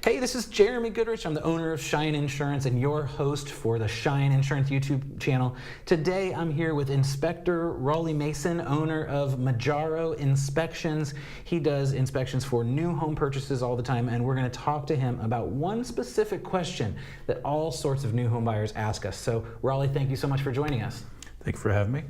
Hey, this is Jeremy Goodrich. I'm the owner of Shine Insurance and your host for the Shine Insurance YouTube channel. Today I'm here with Inspector Rollie Mason, owner of Mejaro Inspections. He does inspections for new home purchases all the time, and we're going to talk to him about one specific question that all sorts of new home buyers ask us. So Rollie, thank you so much for joining us. Thank you for having me.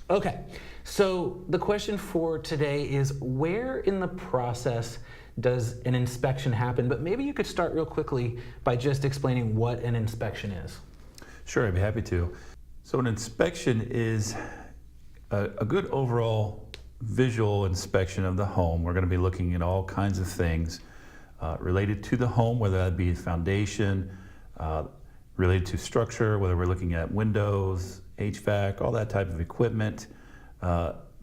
Okay, so the question for today is, where in the process does an inspection happen? But maybe you could start real quickly by just explaining what an inspection is. Sure, I'd be happy to. So an inspection is a good overall visual inspection of the home. We're going to be looking at all kinds of things related to the home, whether that be foundation, related to structure, whether we're looking at windows, HVAC, all that type of equipment,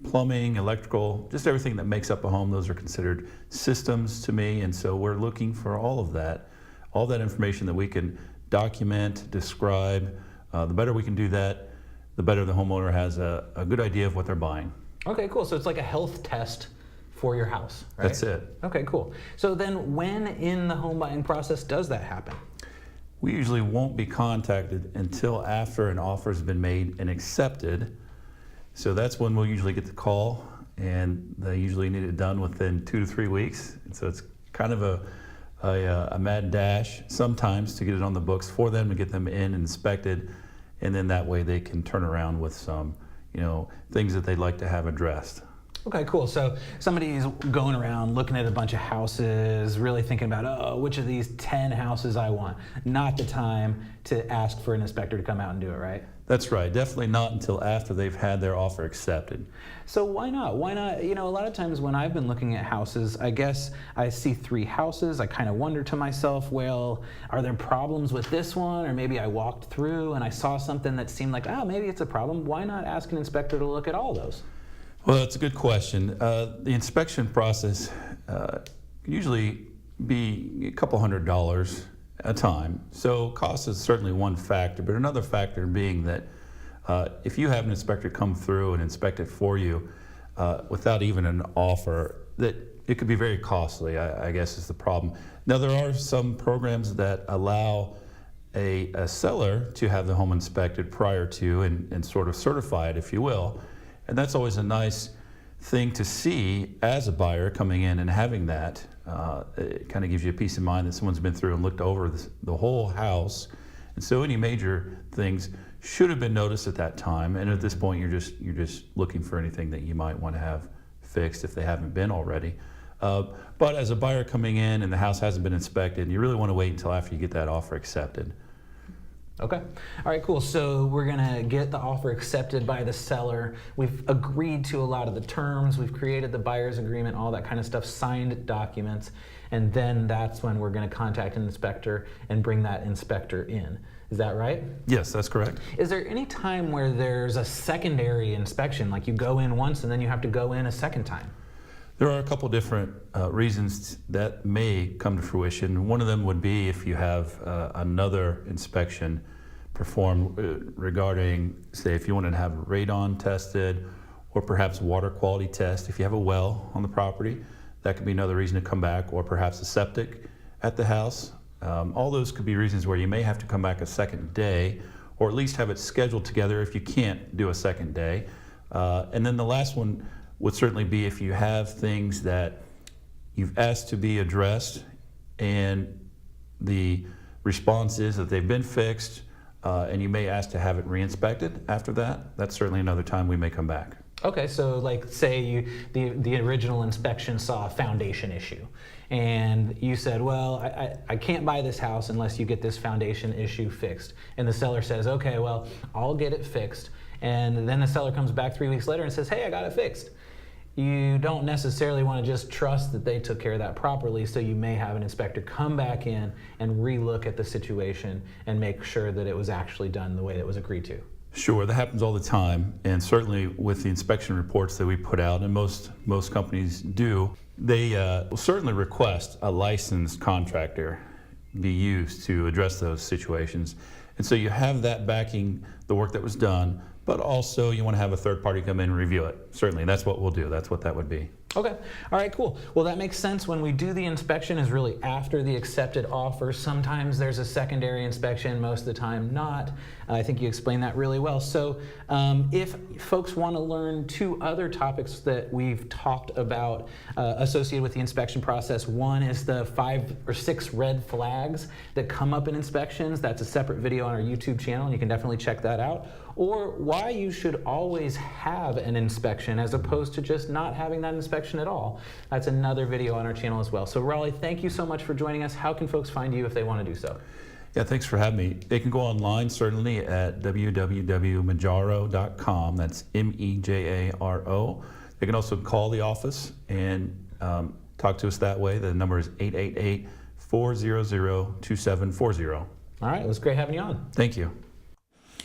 plumbing, electrical, just everything that makes up a home. Those are considered systems to me, and so we're looking for all that information that we can document, describe. The better we can do that, the better the homeowner has a good idea of what they're buying. Okay, cool. So it's like a health test for your house, right? That's it. Okay, cool. So then when in the home buying process does that happen? We usually won't be contacted until after an offer has been made and accepted. So that's when we'll usually get the call, and they usually need it done within 2 to 3 weeks. And so it's kind of a mad dash sometimes to get it on the books for them, to get them in and inspected, and then that way they can turn around with some, things that they'd like to have addressed. Okay, cool. So somebody's going around looking at a bunch of houses, really thinking about, which of these 10 houses I want. Not the time to ask for an inspector to come out and do it, right? That's right. Definitely not until after they've had their offer accepted. So why not? Why not? A lot of times when I've been looking at houses, I guess I see 3 houses. I kind of wonder to myself, well, are there problems with this one? Or maybe I walked through and I saw something that seemed like, maybe it's a problem. Why not ask an inspector to look at all those? Well, that's a good question. The inspection process can usually be a couple $100 a time. So cost is certainly one factor, but another factor being that if you have an inspector come through and inspect it for you without even an offer, that it could be very costly, I guess is the problem. Now, there are some programs that allow a seller to have the home inspected prior to and sort of certify it, if you will. And that's always a nice thing to see as a buyer coming in and having that. It kind of gives you a peace of mind that someone's been through and looked over the whole house. And so any major things should have been noticed at that time. And at this point, you're just looking for anything that you might want to have fixed if they haven't been already. But as a buyer coming in and the house hasn't been inspected, you really want to wait until after you get that offer accepted. Okay. All right, cool. So we're going to get the offer accepted by the seller. We've agreed to a lot of the terms. We've created the buyer's agreement, all that kind of stuff, signed documents. And then that's when we're going to contact an inspector and bring that inspector in. Is that right? Yes, that's correct. Is there any time where there's a secondary inspection, like you go in once and then you have to go in a second time? There are a couple different reasons that may come to fruition. One of them would be if you have another inspection performed regarding, say, if you wanted to have radon tested or perhaps water quality test. If you have a well on the property, that could be another reason to come back, or perhaps a septic at the house. All those could be reasons where you may have to come back a second day, or at least have it scheduled together if you can't do a second day. And then the last one would certainly be if you have things that you've asked to be addressed and the response is that they've been fixed, and you may ask to have it re-inspected after that. That's certainly another time we may come back. Okay, so like say the original inspection saw a foundation issue and you said, well, I can't buy this house unless you get this foundation issue fixed. And the seller says, okay, well, I'll get it fixed. And then the seller comes back 3 weeks later and says, hey, I got it fixed. You don't necessarily want to just trust that they took care of that properly, so you may have an inspector come back in and re-look at the situation and make sure that it was actually done the way that was agreed to. Sure, that happens all the time, and certainly with the inspection reports that we put out, and most companies do, they will certainly request a licensed contractor be used to address those situations. And so you have that backing the work that was done, but also you want to have a third party come in and review it. Certainly, that's what we'll do. That's what that would be. Okay. All right, cool. Well, that makes sense. When we do the inspection is really after the accepted offer. Sometimes there's a secondary inspection, most of the time not. I think you explained that really well. So if folks want to learn 2 other topics that we've talked about associated with the inspection process, one is the 5 or 6 red flags that come up in inspections. That's a separate video on our YouTube channel, and you can definitely check that out. Or why you should always have an inspection as opposed to just not having that inspection at all. That's another video on our channel as well. So Rollie, thank you so much for joining us. How can folks find you if they want to do so? Yeah, thanks for having me. They can go online certainly at www.mejaro.com. That's Mejaro. They can also call the office and talk to us that way. The number is 888-400-2740. All right, it was great having you on. Thank you.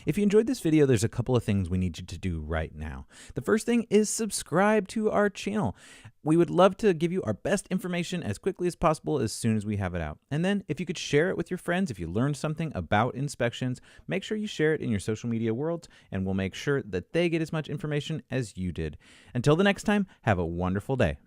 If you enjoyed this video, there's a couple of things we need you to do right now. The first thing is subscribe to our channel. We would love to give you our best information as quickly as possible as soon as we have it out. And then if you could share it with your friends, if you learned something about inspections, make sure you share it in your social media worlds, and we'll make sure that they get as much information as you did. Until the next time, have a wonderful day.